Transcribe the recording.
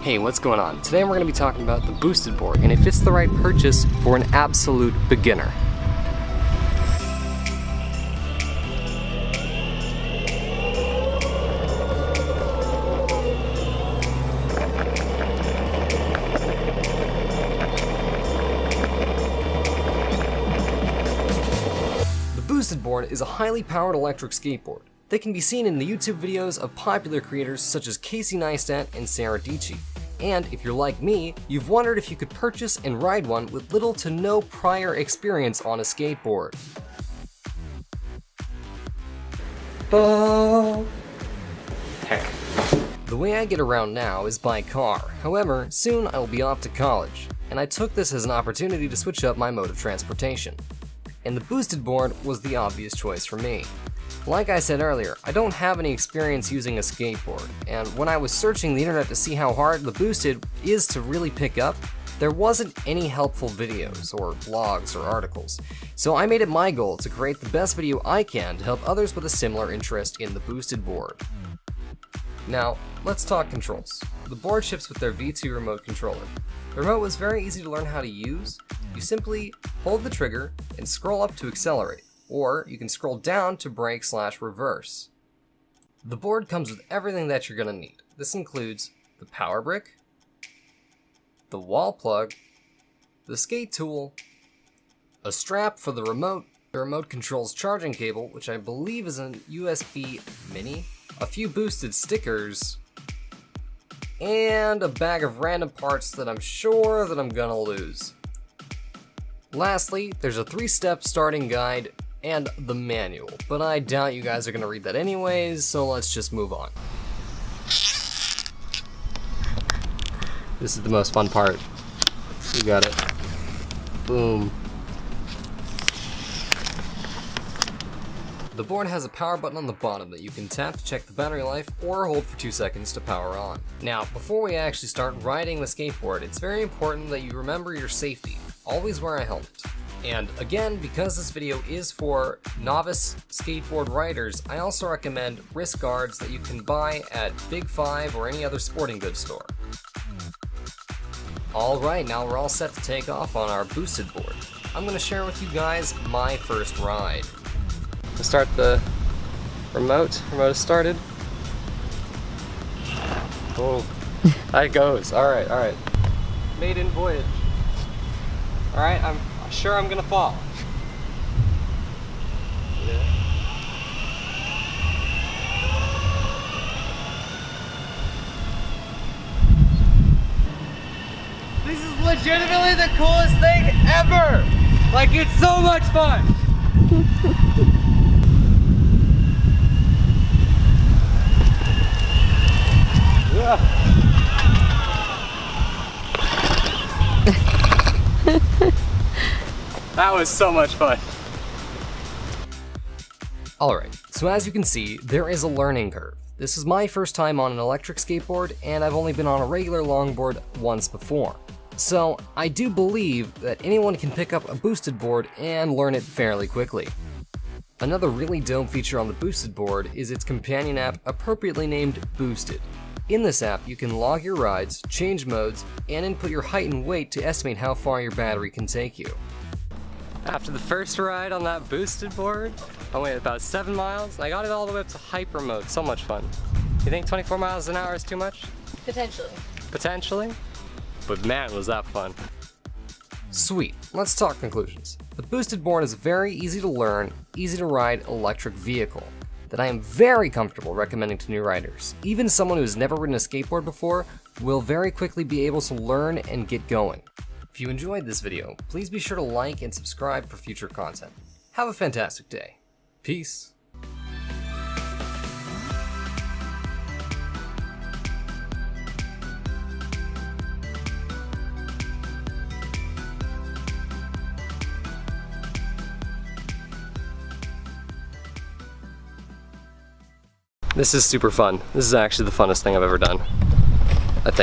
Hey, what's going on? Today we're going to be talking about the boosted board and if it's the right purchase for an absolute beginner. The boosted board is a highly powered electric skateboard. They can be seen in the YouTube videos of popular creators such as Casey Neistat and Sarah Dietschy. And if you're like me, you've wondered if you could purchase and ride one with little to no prior experience on a skateboard. Heck. The way I get around now is by car. However, soon I will be off to college, and I took this as an opportunity to switch up my mode of transportation. And the boosted board was the obvious choice for me. Like I said earlier, I don't have any experience using a skateboard, and when I was searching the internet to see how hard the boosted is to really pick up, there wasn't any helpful videos or blogs or articles. So I made it my goal to create the best video I can to help others with a similar interest in the boosted board. Now, let's talk controls. The board ships with their V2 remote controller. The remote was very easy to learn how to use. You simply hold the trigger and scroll up to accelerate, or you can scroll down to brake/reverse. The board comes with everything that you're gonna need. This includes the power brick, the wall plug, the skate tool, a strap for the remote control's charging cable, which I believe is a USB mini, a few boosted stickers, and a bag of random parts that I'm sure that I'm gonna lose. Lastly, there's a 3-step starting guide and the manual, but I doubt you guys are gonna read that anyways, so let's just move on. This is the most fun part. You got it. Boom. The board has a power button on the bottom that you can tap to check the battery life or hold for 2 seconds to power on. Now, before we actually start riding the skateboard, it's very important that you remember your safety. Always wear a helmet. And again, because this video is for novice skateboard riders, I also recommend wrist guards that you can buy at Big 5 or any other sporting goods store. Alright, now we're all set to take off on our boosted board. I'm going to share with you guys my first ride. To start the remote is started. Oh, that goes. Alright. Maiden voyage. Alright, I'm sure I'm gonna fall. Yeah. This is legitimately the coolest thing ever! Like, it's so much fun! That was so much fun. Alright, so as you can see, there is a learning curve. This is my first time on an electric skateboard, and I've only been on a regular longboard once before. So I do believe that anyone can pick up a boosted board and learn it fairly quickly. Another really dope feature on the boosted board is its companion app, appropriately named Boosted. In this app, you can log your rides, change modes, and input your height and weight to estimate how far your battery can take you. After the first ride on that boosted board, I went about 7 miles, and I got it all the way up to hyper mode. So much fun. You think 24 miles an hour is too much? Potentially. Potentially? But man, was that fun. Sweet, let's talk conclusions. The boosted board is a very easy to learn, easy to ride electric vehicle that I am very comfortable recommending to new riders. Even someone who has never ridden a skateboard before will very quickly be able to learn and get going. If you enjoyed this video, please be sure to like and subscribe for future content. Have a fantastic day. Peace. This is super fun. This is actually the funnest thing I've ever done, I think.